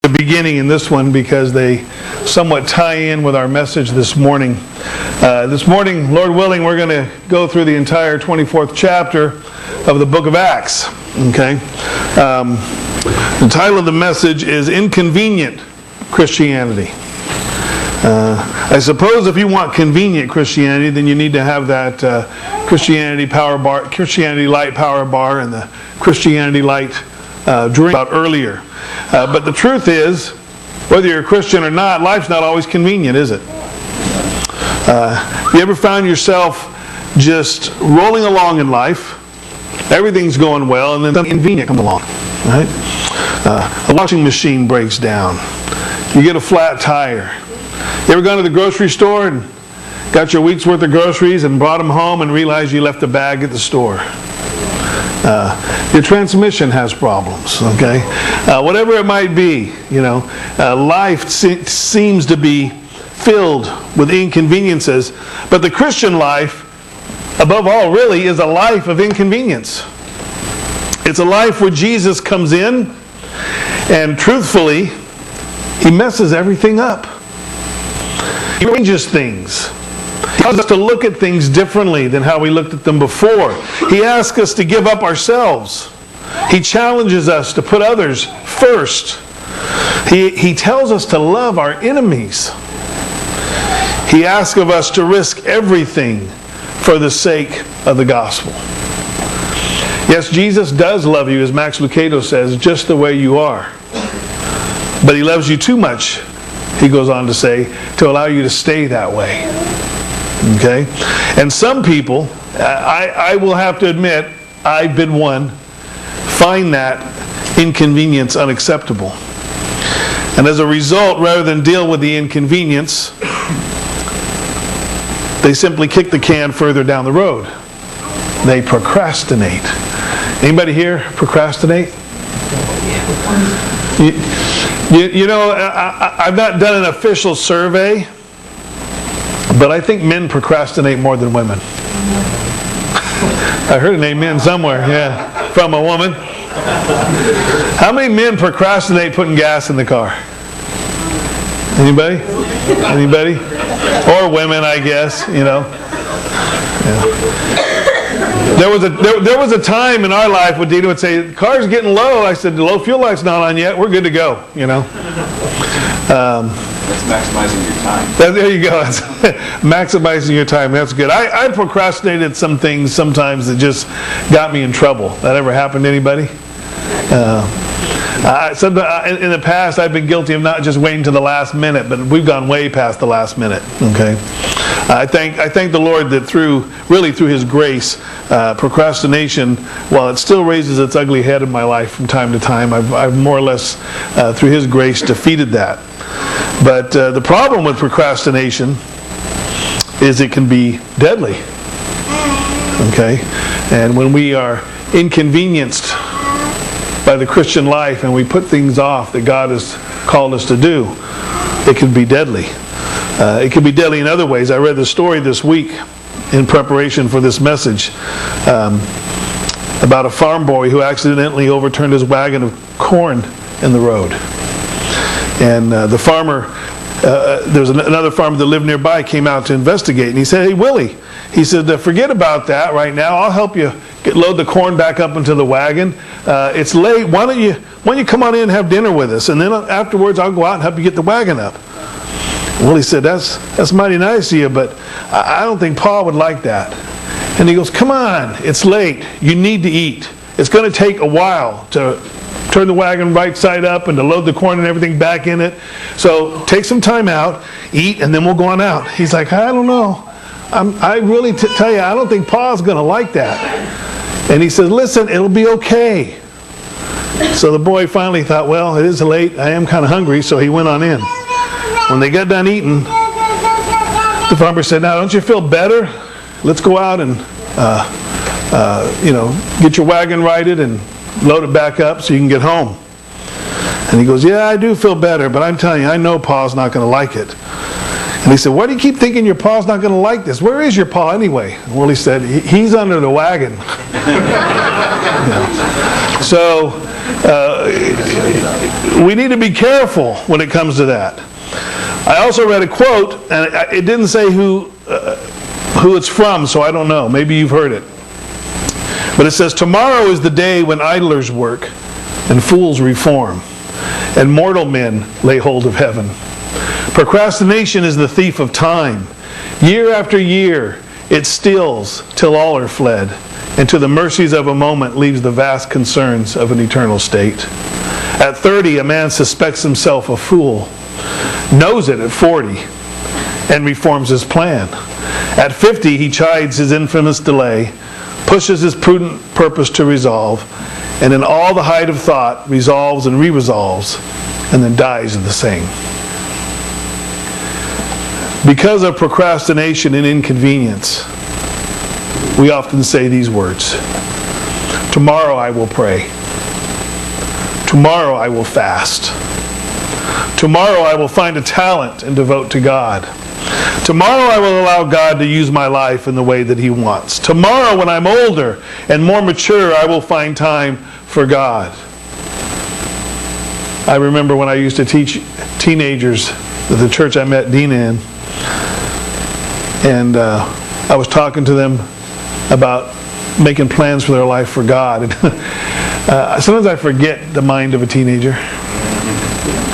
the beginning in this one because they somewhat tie in with our message this morning. This morning, Lord willing, we're going to go through the entire 24th chapter of the book of Acts. Okay, the title of the message is Inconvenient Christianity. I suppose if you want convenient Christianity, then you need to have that Christianity Light Power Bar and the Christianity Light drink about earlier. But the truth is, whether you're a Christian or not, life's not always convenient, is it? You ever found yourself just rolling along in life, everything's going well, and then something inconvenient comes along, right? A washing machine breaks down. You get a flat tire. You ever gone to the grocery store and got your week's worth of groceries and brought them home and realized you left a bag at the store? Your transmission has problems, okay? Whatever it might be, life seems to be filled with inconveniences. But the Christian life, above all, really is a life of inconvenience. It's a life where Jesus comes in and truthfully, He messes everything up. He arranges things. He causes us to look at things differently than how we looked at them before. He asks us to give up ourselves. He challenges us to put others first. He tells us to love our enemies. He asks of us to risk everything for the sake of the gospel. Yes, Jesus does love you, as Max Lucado says, just the way you are. But He loves you too much, he goes on to say, to allow you to stay that way. Okay? And some people, I will have to admit, I've been one, find that inconvenience unacceptable. And as a result, rather than deal with the inconvenience, they simply kick the can further down the road. They procrastinate. Anybody here procrastinate? I've not done an official survey, but I think men procrastinate more than women. I heard an amen somewhere, from a woman. How many men procrastinate putting gas in the car? Anybody? Anybody? Or women, I guess, Yeah. There was a time in our life when Dina would say, the car's getting low. I said, the low fuel light's not on yet. We're good to go, That's maximizing your time. There you go. Maximizing your time. That's good. I procrastinated some things sometimes that just got me in trouble. That ever happened to anybody? In the past, I've been guilty of not just waiting to the last minute, but we've gone way past the last minute. Okay. I thank the Lord that through His grace, procrastination, while it still raises its ugly head in my life from time to time, I've more or less, through His grace, defeated that. But the problem with procrastination is it can be deadly. Okay? And when we are inconvenienced by the Christian life and we put things off that God has called us to do, it can be deadly. It can be deadly in other ways. I read the story this week in preparation for this message about a farm boy who accidentally overturned his wagon of corn in the road. And the farmer, there was another farmer that lived nearby, came out to investigate. And he said, "Hey, Willie," he said, "forget about that right now. I'll help you load the corn back up into the wagon. It's late. Why don't you come on in and have dinner with us? And then afterwards, I'll go out and help you get the wagon up." Willie said, that's mighty nice of you, but I don't think Pa would like that. And he goes, "Come on, it's late. You need to eat. It's going to take a while to turn the wagon right side up and to load the corn and everything back in it. So take some time out, eat, and then we'll go on out." He's like, "I don't know. I really tell you, I don't think Pa's going to like that." And he says, "Listen, it'll be okay." So the boy finally thought, well, it is late. I am kind of hungry, so he went on in. When they got done eating, the farmer said, "Now, don't you feel better? Let's go out and, get your wagon righted and load it back up so you can get home." And he goes, "Yeah, I do feel better, but I'm telling you, I know Pa's not going to like it." And he said, "Why do you keep thinking your Pa's not going to like this? Where is your Pa anyway?" Well, he said, "He's under the wagon." So we need to be careful when it comes to that. I also read a quote, and it didn't say who it's from, so I don't know. Maybe you've heard it. But it says, "Tomorrow is the day when idlers work and fools reform, and mortal men lay hold of heaven. Procrastination is the thief of time. Year after year it steals till all are fled, and to the mercies of a moment leaves the vast concerns of an eternal state. At 30 a man suspects himself a fool, knows it at 40, and reforms his plan. At 50 he chides his infamous delay, pushes his prudent purpose to resolve, and in all the height of thought resolves and re-resolves, and then dies in the same." Because of procrastination and inconvenience, we often say these words: "Tomorrow I will pray. Tomorrow I will fast. Tomorrow I will find a talent and devote to God. Tomorrow I will allow God to use my life in the way that He wants. Tomorrow, when I'm older and more mature, I will find time for God." I remember when I used to teach teenagers at the church I met Dina in, and I was talking to them about making plans for their life for God. And sometimes I forget the mind of a teenager.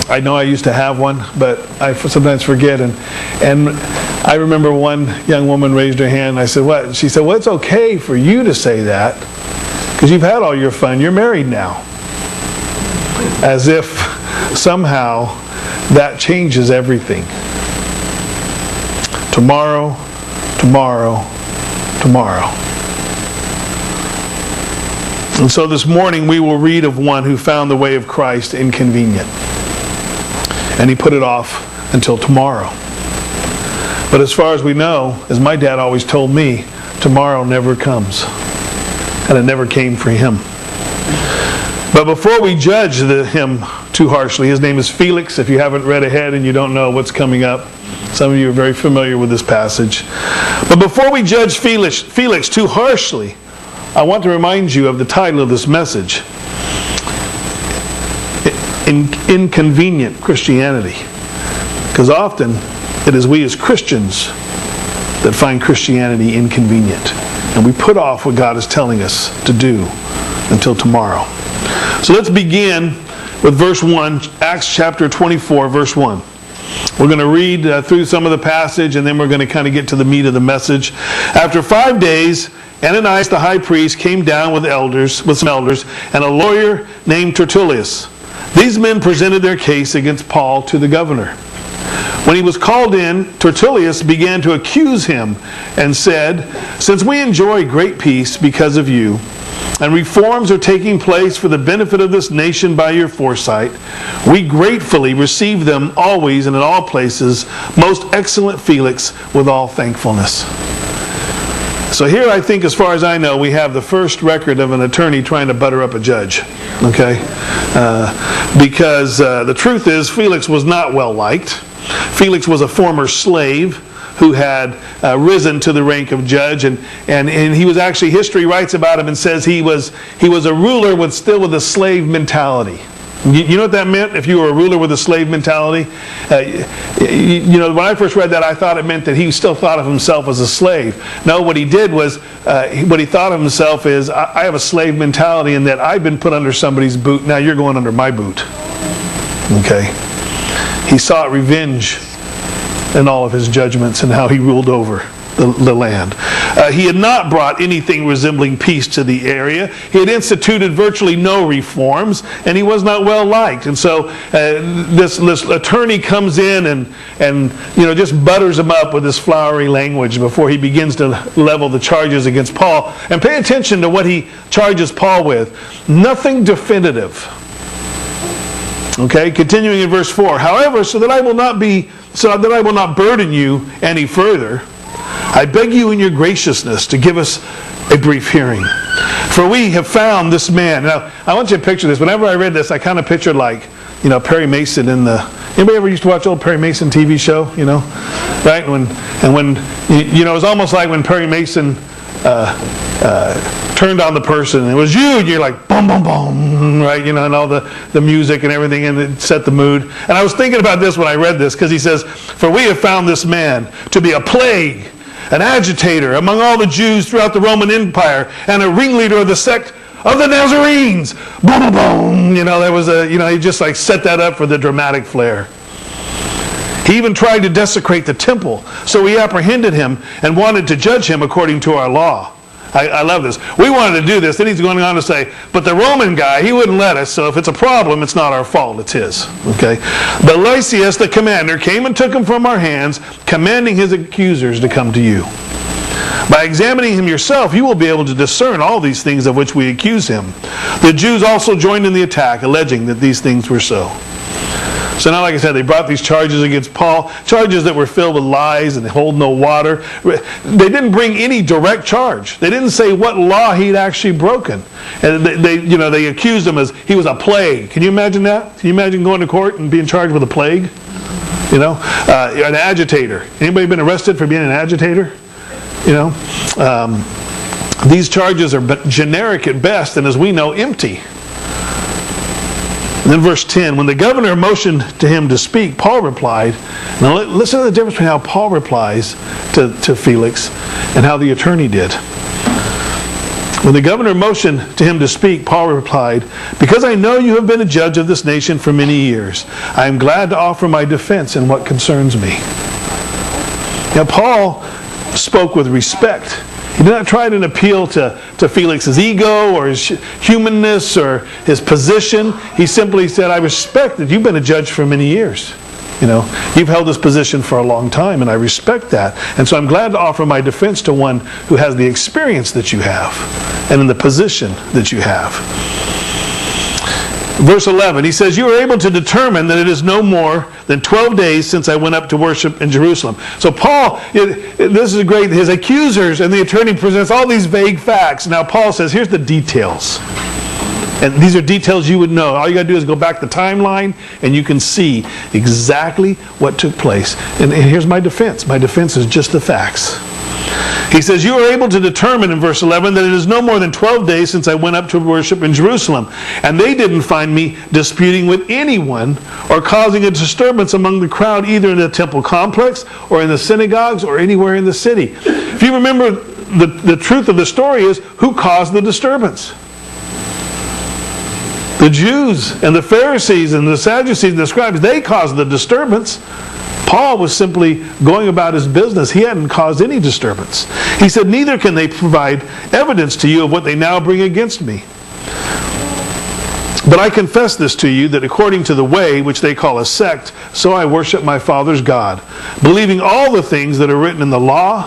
I know I used to have one, but I sometimes forget. And I remember one young woman raised her hand, and I said, "What?" She said, "Well, it's okay for you to say that, because you've had all your fun. You're married now." As if somehow that changes everything. Tomorrow, tomorrow, tomorrow. And so this morning we will read of one who found the way of Christ inconvenient. And he put it off until tomorrow. But as far as we know, as my dad always told me, tomorrow never comes. And it never came for him. But before we judge him too harshly, his name is Felix. If you haven't read ahead and you don't know what's coming up, some of you are very familiar with this passage. But before we judge Felix too harshly, I want to remind you of the title of this message: Inconvenient Christianity. Because often it is we as Christians that find Christianity inconvenient. And we put off what God is telling us to do until tomorrow. So let's begin with verse 1, Acts chapter 24, verse 1. We're going to read through some of the passage, and then we're going to kind of get to the meat of the message. "After 5 days, Ananias the high priest came down with some elders, and a lawyer named Tertullus. These men presented their case against Paul to the governor. When he was called in, Tertullus began to accuse him and said, 'Since we enjoy great peace because of you, and reforms are taking place for the benefit of this nation by your foresight, we gratefully receive them always and in all places, most excellent Felix, with all thankfulness.'" So here, I think, as far as I know, we have the first record of an attorney trying to butter up a judge. Okay? Because the truth is, Felix was not well liked. Felix was a former slave who had risen to the rank of judge, and he was actually, history writes about him and says he was a ruler with a slave mentality. You know what that meant? If you were a ruler with a slave mentality, when I first read that, I thought it meant that he still thought of himself as a slave. No, what he did was, what he thought of himself is, I have a slave mentality in that I've been put under somebody's boot. Now you're going under my boot. Okay. He sought revenge in all of his judgments and how he ruled over the land. He had not brought anything resembling peace to the area. He had instituted virtually no reforms, and he was not well liked. And so this attorney comes in and just butters him up with this flowery language before he begins to level the charges against Paul. And pay attention to what he charges Paul with. Nothing definitive. Okay, continuing in verse 4. "However, so that I will not burden you any further, I beg you in your graciousness to give us a brief hearing. For we have found this man." Now, I want you to picture this. Whenever I read this, I kind of pictured Perry Mason in the... Anybody ever used to watch old Perry Mason TV show? Right? It was almost like when Perry Mason turned on the person, and it was you, and you're like, boom, boom, boom, right? And all the music and everything, and it set the mood. And I was thinking about this when I read this, because he says, "For we have found this man to be a plague, an agitator among all the Jews throughout the Roman Empire, and a ringleader of the sect of the Nazarenes." Boom, boom, boom. There was he just like set that up for the dramatic flair. He even tried to desecrate the temple, so we apprehended him and wanted to judge him according to our law. I love this. We wanted to do this. Then he's going on to say, but the Roman guy, he wouldn't let us, so if it's a problem, it's not our fault, it's his. Okay? But Lysias, the commander, came and took him from our hands, commanding his accusers to come to you. By examining him yourself, you will be able to discern all these things of which we accuse him. The Jews also joined in the attack, alleging that these things were so. So now, like I said, they brought these charges against Paul, charges that were filled with lies and hold no water. They didn't bring any direct charge. They didn't say what law he'd actually broken. And they accused him as he was a plague. Can you imagine that? Can you imagine going to court and being charged with a plague? An agitator. Anybody been arrested for being an agitator? These charges are generic at best, and as we know, empty. And then verse 10, when the governor motioned to him to speak, Paul replied. Now listen to the difference between how Paul replies to Felix and how the attorney did. When the governor motioned to him to speak, Paul replied, "Because I know you have been a judge of this nation for many years, I am glad to offer my defense in what concerns me." Now Paul spoke with respect. He did not try to appeal to Felix's ego or his humanness or his position. He simply said, "I respect that you've been a judge for many years. You've held this position for a long time, and I respect that. And so I'm glad to offer my defense to one who has the experience that you have and in the position that you have." Verse 11, he says, "You are able to determine that it is no more than 12 days since I went up to worship in Jerusalem." So Paul, this is great. His accusers and the attorney presents all these vague facts. Now Paul says, here's the details. And these are details you would know. All you got to do is go back the timeline, and you can see exactly what took place. And here's my defense. My defense is just the facts. He says, "You are able to determine," in verse 11, "that it is no more than 12 days since I went up to worship in Jerusalem. And they didn't find me disputing with anyone or causing a disturbance among the crowd, either in the temple complex or in the synagogues or anywhere in the city." If you remember, the truth of the story is, who caused the disturbance? The Jews and the Pharisees and the Sadducees and the scribes, they caused the disturbance. Paul was simply going about his business. He hadn't caused any disturbance. He said, "Neither can they provide evidence to you of what they now bring against me. But I confess this to you, that according to the way, which they call a sect, so I worship my Father's God, believing all the things that are written in the law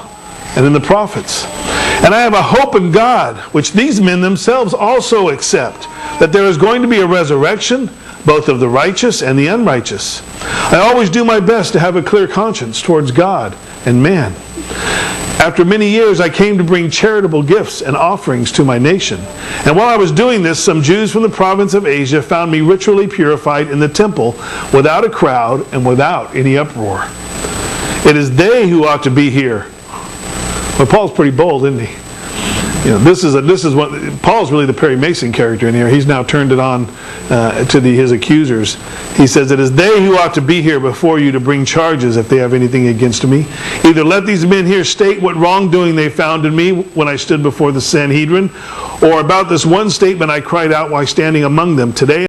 and in the prophets. And I have a hope in God, which these men themselves also accept, that there is going to be a resurrection, both of the righteous and the unrighteous. I always do my best to have a clear conscience towards God and man. After many years, I came to bring charitable gifts and offerings to my nation. And while I was doing this, some Jews from the province of Asia found me ritually purified in the temple, without a crowd and without any uproar. It is they who ought to be here." Well, Paul's pretty bold, isn't he? This is what Paul's really the Perry Mason character in here. He's now turned it on to his accusers. He says, "It is they who ought to be here before you to bring charges if they have anything against me. Either let these men here state what wrongdoing they found in me when I stood before the Sanhedrin, or about this one statement I cried out while standing among them. Today